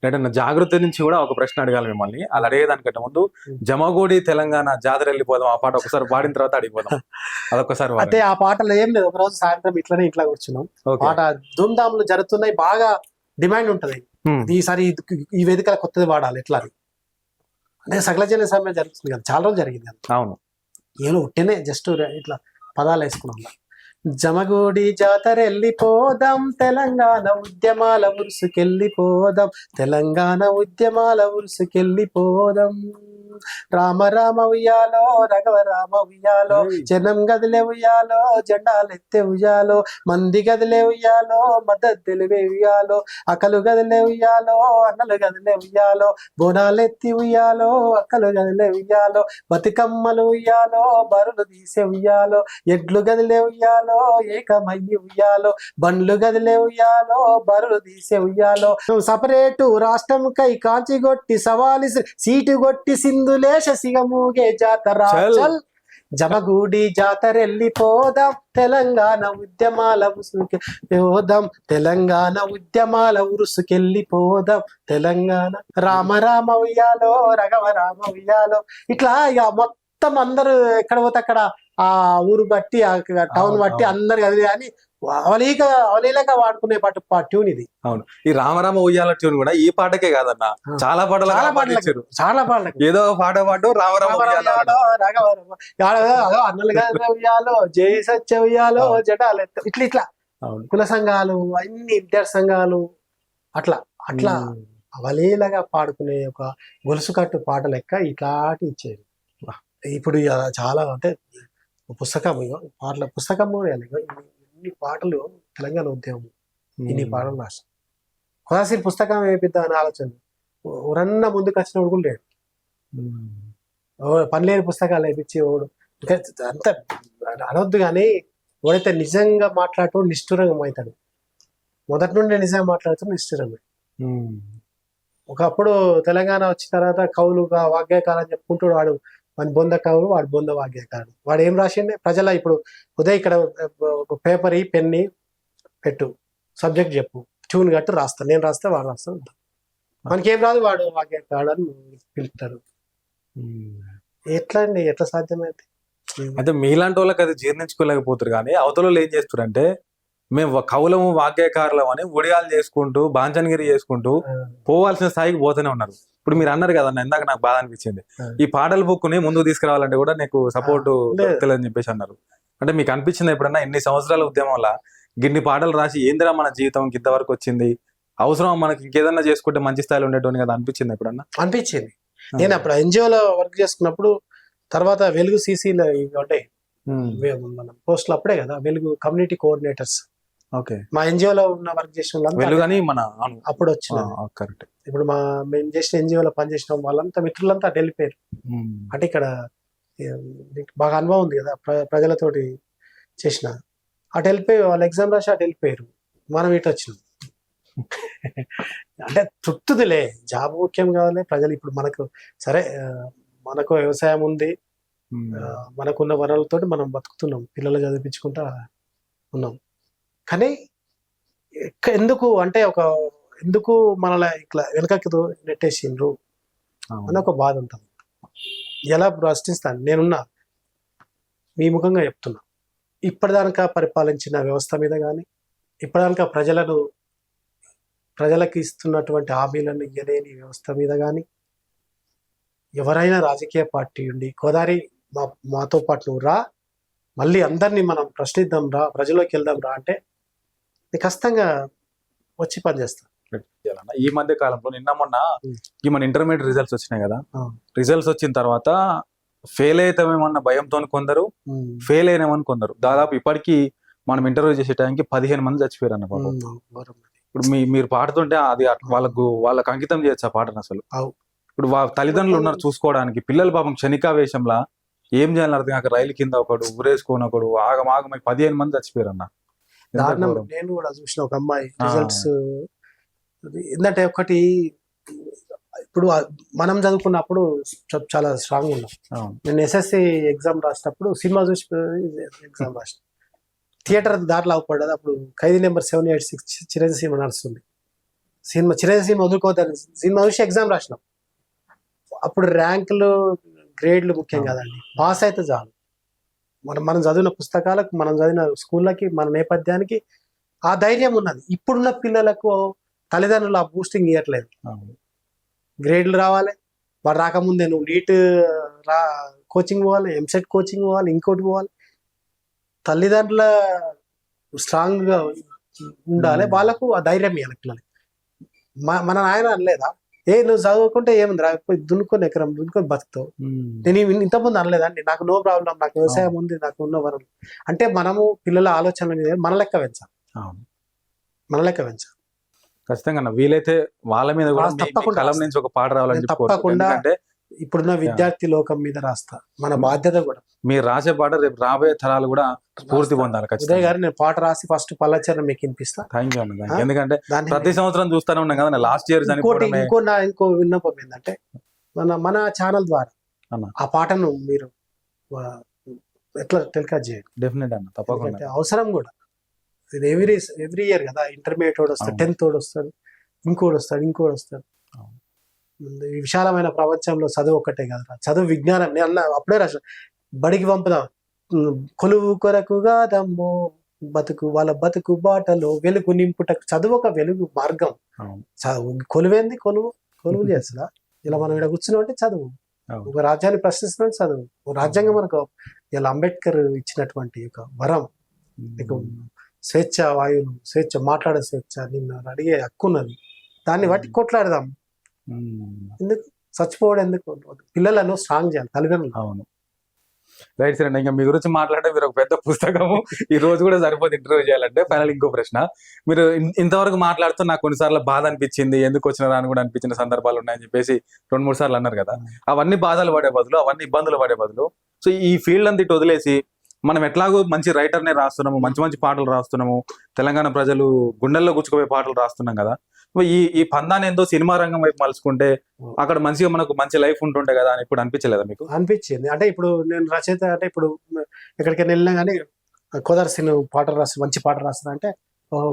అంటే నా జాగృతి నుంచి కూడా ఒక ప్రశ్న అడగాలి మిమ్మల్ని. అలా అడిగేదానికంటే ముందు జమగోడి తెలంగాణ జాతర వెళ్ళిపోదాం ఆ పాట ఒకసారి పాడిన తర్వాత అడిగిపోదాం. అదొకసారి అంటే ఆ పాటలు ఏం లేదు, ఒక రోజు సాయంత్రం ఇట్లనే ఇంట్లో కూర్చున్నాం, పాట ధూమ్ధాములు జరుగుతున్నాయి, బాగా డిమాండ్ ఉంటది, ఈసారి ఈ వేదికల కొత్తది వాడాలి ఎట్లా అని. అంటే సకల జన సమ్మె జరుగుతుంది కదా, చాలా రోజులు జరిగింది కదా. అవును, ఏమో ఉట్టినే జస్ట్ ఇట్లా పదాలు వేసుకున్నాం. జమగూడి జాతర వెళ్ళిపోదాం, తెలంగాణ ఉద్యమాల ఉరుసుకెళ్ళిపోదాం, తెలంగాణ ఉద్యమాల ఉరుసుకెళ్ళిపోదాం. రామ రామ ఉయ్యాలో, రఘవ రామ ఉయ్యాలో, జనం గదిలే ఉయ్యాలో, జెండాలెత్తే ఉయ్యాలో, మంది గదిలే ఉయ్యాలో, మద్దతు తెలివే ఉయ్యాలో, అక్కలు గదిలే ఉయ్యాలో, అన్నలు గదిలే ఉయ్యాలో, బోనాలెత్తి ఉయ్యాలో, అక్కలు గదిలే ఉయ్యాలో, బతుకమ్మలు ఉయ్యాలో, బరులు తీసే ఉయ్యాలో, ఎడ్లు గదిలే ఉయ్యాలో, ఏకమయ్యి ఉయ్యాలో, బండ్లు గదిలే ఉయ్యాలో, బరులు తీసే ఉయ్యాలో, సపరేటు రాష్ట్రం కై కాంచిగొట్టి సవాలి సీటు కొట్టి సింధులేశ సిగమూగే జాతర చల్. జమగూడి జాతర వెళ్ళిపోదాం, తెలంగాణ ఉద్యమాల ఉరుసుకెళ్ళిపోదాం, తెలంగాణ ఉద్యమాల ఉరుసుకెళ్ళిపోదాం, తెలంగాణ. రామ రామ ఉయ్యాలో, రఘవ రామ ఉయ్యాలో, ఇట్లా ఇక మొత్తం అందరు ఎక్కడ పోతే అక్కడ ఆ ఊరు బట్టి ఆ టౌన్ బట్టి అందరు కదిలి కానీ అవలీలగా వాడుకునే ట్యూన్ ఇది. అవును, ఈ రామరామ ఉయ్యాల ట్యూన్ కూడా ఈ పాటకే కాదన్న, చాలా పాటలు చాలా పాటలు, ఏదో పాట పాటు రామరామ అన్నలు గదిలే ఉయ్యాలో, జై సత్య ఉయ్యాలో, జటాలు ఇట్లా ఇట్లా కుల సంఘాలు అన్ని విద్యార్థి సంఘాలు అట్లా అట్లా అవలీలగా పాడుకునే ఒక గొలుసు కట్టు పాట లెక్క ఇట్లాంటి ఇచ్చేది. ఇప్పుడు చాలా అంటే పుస్తకం పాటల పుస్తకం ఇన్ని పాటలు తెలంగాణ ఉద్యమం, ఇన్ని పాటలు రాష్ట్రం కొదాసి పుస్తకం వేపిద్దా అని ఆలోచన ఎవరన్నా ముందుకు వచ్చిన కూడా లేడు. పనిలేని పుస్తకాలు వేపించి ఓడు అంత అనొద్దు కానీ ఎవడైతే నిజంగా మాట్లాడటం నిష్ఠురంగం అవుతాడు. మొదటి నుండి నిజంగా మాట్లాడుతూ నిష్ఠురంగా. ఒకప్పుడు తెలంగాణ వచ్చిన తర్వాత కవులుగా వాగ్గేయకాలని చెప్పుకుంటాడు వాడు, మన బొంద కవులు, వాడు బొంద వాగ్గేయకాడు. వాడు ఏం రాసిండే ప్రజల ఇప్పుడు ఉదయం ఇక్కడ పేపర్ ఈ పెన్ని పెట్టు, సబ్జెక్ట్ చెప్పు, ట్యూన్ కట్టు, రాస్తాను, నేను రాస్తే వాడు రాస్తాను. మనకేం రాదు వాడు వాగ్గేయకాడు అని పిలుస్తారు. ఎట్లా అండి, ఎట్లా సాధ్యమైంది? అంటే మీలాంటి వాళ్ళకి అది జీర్ణించుకోలేకపోతారు. కానీ అవతల ఏం చేస్తారంటే మేము కవులము వాగ్గేయకారులం అని ఒడియాలు చేసుకుంటూ బాంచనగిరి చేసుకుంటూ పోవాల్సిన స్థాయికి పోతూనే ఉన్నారు. ఇప్పుడు మీరు అన్నారు కదన్న, ఇందాక నాకు బాధ అనిపించింది, ఈ పాటల బుక్ ని ముందుకు తీసుకురావాలంటే కూడా నీకు సపోర్ట్ తెలియదని చెప్పేసి అన్నారు. అంటే మీకు అనిపించింది ఎప్పుడన్నా ఇన్ని సంవత్సరాల ఉద్యమం వల్ల గిన్ని పాటలు రాసి ఏందిరా మన జీవితం ఇంతవరకు వచ్చింది, అవసరం మనకి ఇంకేదన్నా చేసుకుంటే మంచి స్థాయిలో ఉండేటోని కదా అనిపించింది ఎప్పుడన్నా? అనిపించింది. నేను అప్పుడు ఎన్జిఓలో వర్క్ చేసుకున్నప్పుడు, తర్వాత వెలుగు సిసిలో ఉంటాయి మన పోస్టులు అప్పుడే కదా, వెలుగు కమ్యూనిటీ కోఆర్డినేటర్స్. ఓకే, మా ఎన్జిఓలో ఉన్న వర్క్ చేసిన వాళ్ళంతా మన అప్పుడు వచ్చిన కరెక్ట్. ఇప్పుడు మేము చేసిన ఎన్జిఓలో పనిచేసిన వాళ్ళంతా మిత్రులంతా అటు వెళ్ళిపోయారు. అంటే ఇక్కడ బాగా అనుభవం ఉంది కదా, ప్రజలతోటి చేసిన, అటు వెళ్ళిపోయి వాళ్ళు ఎగ్జామ్ రాసి అటు వెళ్ళిపోయారు, మనం ఇటు వచ్చినాం. అంటే తృప్తిదిలే, జాబ్ ముఖ్యం కావాలి, ప్రజలు ఇప్పుడు మనకు సరే, మనకు వ్యవసాయం ఉంది, మనకున్న వనరులతో మనం బతుకుతున్నాం, పిల్లలు చదివించుకుంటా ఉన్నాం. కానీ ఎందుకు అంటే ఎందుకు మనల్ని ఇట్లా వెనకకి నెట్టేసిండ్రు అని ఒక బాధ ఉంటుంది. ఎలా ప్రశ్నిస్తాను, నేనున్నా మీ ముఖంగా చెప్తున్నా, ఇప్పటిదాకా పరిపాలించిన వ్యవస్థ మీద కానీ, ఇప్పటిదాకా ప్రజలకు ఇస్తున్నటువంటి హామీలను ఇయ్యలేని వ్యవస్థ మీద కానీ, ఎవరైనా రాజకీయ పార్టీ ఉండి గోదావరి మాతో పాటు నువ్వు రా, మళ్ళీ అందరినీ మనం ప్రశ్నిద్దాం రా, ప్రజల్లోకి వెళ్దాం రా అంటే కష్టంగా వచ్చి పనిచేస్తాను. ఈ మధ్య కాలంలో నిన్న మొన్న ఈ మన ఇంటర్మీడియట్ రిజల్ట్స్ వచ్చినాయి కదా, రిజల్ట్స్ వచ్చిన తర్వాత ఫెయిల్ అవుతామేమన్న భయంతో కొందరు, ఫెయిల్ అయినామని కొందరు. దాదాపు ఇప్పటికీ మనం ఇంటర్వ్యూ చేసే టైంకి 15 మంది చచ్చిపోయారు అన్న పాపం. ఇప్పుడు మీరు పాడుతుంటే అది వాళ్ళకు అంకితం చేయొచ్చు ఆ పాటను అసలు. ఇప్పుడు తల్లిదండ్రులు ఉన్నారు చూసుకోవడానికి, పిల్లలు పాపం క్షణికావేశంలా ఏం చేయాలని అర్థం కాక రైలు కింద ఒకడు, ఊరేసుకొని ఒకడు, ఆగమాగమై 15 మంది చచ్చిపోయారు అన్న. నేను కూడా చూసిన ఒక అమ్మాయి రిజల్ట్స్ ఏంటంటే, ఒకటి ఇప్పుడు మనం చదువుకున్నప్పుడు చాలా స్ట్రాంగ్ ఉన్నాం. నేను ఎస్ఎస్సి ఎగ్జామ్ రాసినప్పుడు సినిమా చూసి ఎగ్జామ్ రాసిన, థియేటర్ దాంట్లో అవపడ్డది. అప్పుడు ఖైదీ నెంబర్ 786 చిరంజీవి సినిమా నడుస్తుంది. చిరంజీవి సినిమా వదులుకోవద్దని సినిమా చూసి ఎగ్జామ్ రాసినాం. అప్పుడు ర్యాంకులు గ్రేడ్లు ముఖ్యం కాదండి, పాస్ అయితే చాలు. మనం చదివిన పుస్తకాలకు, మనం చదివిన స్కూళ్ళకి, మన నేపథ్యానికి ఆ ధైర్యం ఉన్నది. ఇప్పుడున్న పిల్లలకు తల్లిదండ్రులు ఆ బూస్టింగ్ ఇవ్వట్లేదు. గ్రేడ్లు రావాలి, వాడు రాకముందే నువ్వు నీట్ కోచింగ్ పోవాలి, ఎంసెట్ కోచింగ్ పోవాలి, ఇంకోటి పోవాలి. తల్లిదండ్రుల స్ట్రాంగ్ గా ఉండాలి, వాళ్ళకు ఆ ధైర్యం ఇవ్వాలి పిల్లలకి. మన నాయన అనలేదా, నువ్వు చదువుకుంటే ఏముంది రా, పోయి దున్నుకొని ఎకరం దున్నుకొని బతుకుతావు. నేను ఇంతకుముందు అనలేదండి, నాకు నో ప్రాబ్లం, నాకు వ్యవసాయం ఉంది, నాకు ఉన్న వరం. అంటే మనము పిల్లల ఆలోచనలు మన లెక్క పెంచాలి, మన లెక్క పెంచాలి. ఖచ్చితంగా వీలైతే వాళ్ళ మీద కూడా తప్పకుండా కలం నుంచి ఒక పాట రావాలని తప్పకుండా. అంటే ఇప్పుడున్న విద్యార్థి లోకం మీద రాస్తా, మన బాధ్యత కూడా. మీరు రాసే పాట రేపు రాబోయే తరాలు కూడా స్ఫూర్తి పొందాలి. ఉదయ్ గారు, నేను పాట రాసి ఫస్ట్ పల్లచరణ మీకు వినిపిస్తా. థ్యాంక్ యూ అన్న. ఎందుకంటే ప్రతి సంవత్సరం చూస్తానే ఉన్నాం కదా, లాస్ట్ ఇయర్ ఇంకో విన్నపం ఏంటంటే, మన ఛానల్ ద్వారా ఆ పాటను మీరు ఎట్లా టెలికాస్ట్ చేయండి. డెఫినెట్ అన్న, తప్పకుండా. అవసరం కూడా. ఇది ఎవ్రీ ఇయర్ కదా, ఇంటర్మీడియట్ వాడు వస్తాడు, 10th వాడు వస్తాడు, ఇంకోటి వస్తాడు. ఈ విశాలమైన ప్రపంచంలో చదువు ఒక్కటే కదా, చదువు విజ్ఞానం. నేను అప్పుడే రాసిన, బడికి పంపుదాం కొలువు కొరకుగా దమ్మో బతుకు వాళ్ళ బతుకు బాటలో వెలుగు నింపుట. చదువు ఒక వెలుగు మార్గం. కొలువేంది, కొలువు చేస్తా. ఇలా మనం ఇక్కడ కూర్చున్నాం అంటే చదువు. ఒక రాజ్యాన్ని ప్రశ్నిస్తున్నాం చదువు. రాజ్యాంగం మనకు ఇలా అంబేద్కర్ ఇచ్చినటువంటి ఒక వరం. నీకు స్వేచ్ఛ వాయువులు, స్వేచ్ఛ మాట్లాడే స్వేచ్ఛ, నిన్ను అడిగే హక్కు ఉన్నది. దాన్ని బట్టి కొట్లాడదాం. ఎందుకు చచ్చిపోవడం, ఎందుకు? పిల్లలను స్ట్రాంగ్ చేయాలి తల్లిదండ్రులు. అవును, రైట్ సార్. ఇంకా మీ గురించి మాట్లాడే మీరు ఒక పెద్ద పుస్తకము, ఈ రోజు కూడా సరిపోతుంది ఇంటర్వ్యూ చేయాలంటే. ఫైనల్ ఇంకో ప్రశ్న, మీరు ఇంతవరకు మాట్లాడుతూ నాకు కొన్నిసార్లు బాధ అనిపించింది, ఎందుకు వచ్చినారా అని కూడా అనిపించిన సందర్భాలు ఉన్నాయని చెప్పేసి 2-3 సార్లు అన్నారు కదా. అవన్నీ బాధలు పడే బదులు, అవన్నీ ఇబ్బందులు పడే బదులు, సో ఈ ఫీల్డ్ అంతా ఇటు వదిలేసి మనం ఎట్లాగో మంచి రైటర్నే రాస్తున్నాము, మంచి పాటలు రాస్తున్నాము, తెలంగాణ ప్రజలు గుండెల్లో గుచ్చుకుపోయే పాటలు రాస్తున్నాం కదా, ఈ పందాన్ని ఏందో సినిమా రంగం వైపు మలుచుకుంటే అక్కడ మంచిగా మనకు మంచి లైఫ్ ఉంటుండే కదా అని ఇప్పుడు అనిపించలేదా మీకు? అనిపించింది. అంటే ఇప్పుడు నేను రచయిత, అంటే ఇప్పుడు ఎక్కడికైనా వెళ్ళినా కానీ కోదారి సినిమా పాటలు రాసి, మంచి పాట రాస్తున్నా అంటే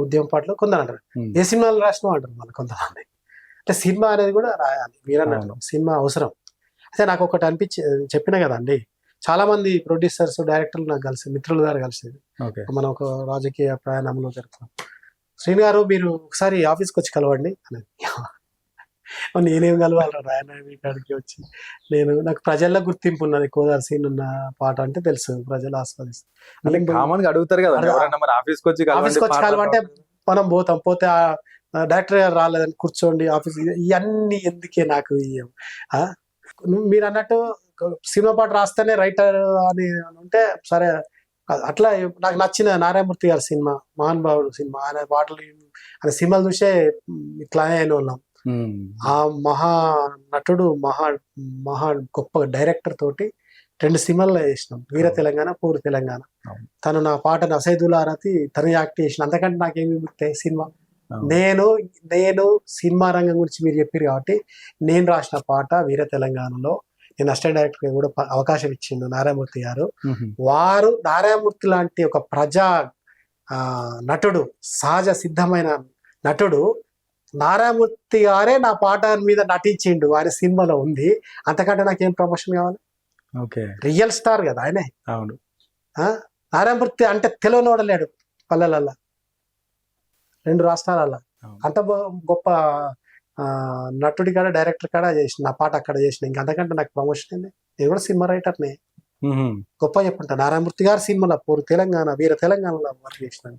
ఉద్యమ పాటలు కొందరు అంటారు, ఏ సినిమాలు రాసినావు అంటారు మళ్ళీ కొంతమంది. అంటే సినిమా అనేది కూడా రాయాలి, మీరన్నట్టు సినిమా అవసరం. అయితే నాకు ఒకటి చెప్పిన కదండి, చాలా మంది ప్రొడ్యూసర్స్, డైరెక్టర్లు నాకు కలిసి, మిత్రుల ద్వారా కలిసేది. మనం ఒక రాజకీయ ప్రయాణంలో జరుగుతున్నాం, శ్రీని గారు మీరు ఒకసారి ఆఫీస్కి వచ్చి కలవండి అనేది. నేనేం కలవాలి రాయన కాడికి వచ్చి? నాకు ప్రజల్లో గుర్తింపు ఉన్నది, కోదారి సీన్ ఉన్న పాట అంటే తెలుసు, ప్రజలు ఆస్వాదిస్తారు. అడుగుతారు కదా ఆఫీస్కి వచ్చి కలవంటే మనం పోతే డైరెక్టర్ గారు రాలేదని కూర్చోండి ఆఫీస్, ఇవన్నీ ఎందుకే నాకు. మీరు అన్నట్టు సినిమా పాట రాస్తేనే రైటర్ అని ఉంటే సరే. అట్లా నాకు నచ్చిన నారాయణమూర్తి గారి సినిమా, మహానుభావుడు సినిమా, ఆయన పాటలు, ఆయన సినిమాలు చూసే ఇట్లా అయిన వాళ్ళం. ఆ మహా నటుడు, మహా గొప్ప డైరెక్టర్ తోటి 2 సినిమాల్లో చేసినాం, వీర తెలంగాణ, పూర్ తెలంగాణ. తను నా పాటను అసైదులారతి తను యాక్ట్ చేసిన, అంతకంటే నాకేమి గుర్తాయి సినిమా. నేను సినిమా రంగం గురించి మీరు చెప్పారు కాబట్టి, నేను రాసిన పాట వీర తెలంగాణలో నేను అసిస్టెంట్ డైరెక్టర్ కూడా అవకాశం ఇచ్చిండు నారాయణమూర్తి గారు. వారు నారాయణమూర్తి లాంటి ఒక ప్రజా నటుడు, సహజ సిద్ధమైన నటుడు నారాయణమూర్తి గారే నా పాట మీద నటించిండు, ఆయన సినిమాలో ఉంది. అంతకంటే నాకేం ప్రమోషన్ కావాలి? రియల్ స్టార్ కదా ఆయనే. అవును, నారాయణమూర్తి అంటే తెలియనోడలేడు పల్లెలల్లా, 2 రాష్ట్రాలల్లా. అంత గొప్ప నటుడి కాడ, డైరెక్టర్ కాడ చేసిన, నా పాట అక్కడ చేసిన. ఇంకా అంతకంటే నాకు ప్రమోషన్ ఏంది? నేను కూడా సినిమా రైటర్నే, గొప్ప చెప్పుంటా. నారాయణమూర్తి గారి సినిమాలో పూర్ తెలంగాణ, వీర తెలంగాణలో వర్క్ చేసిన.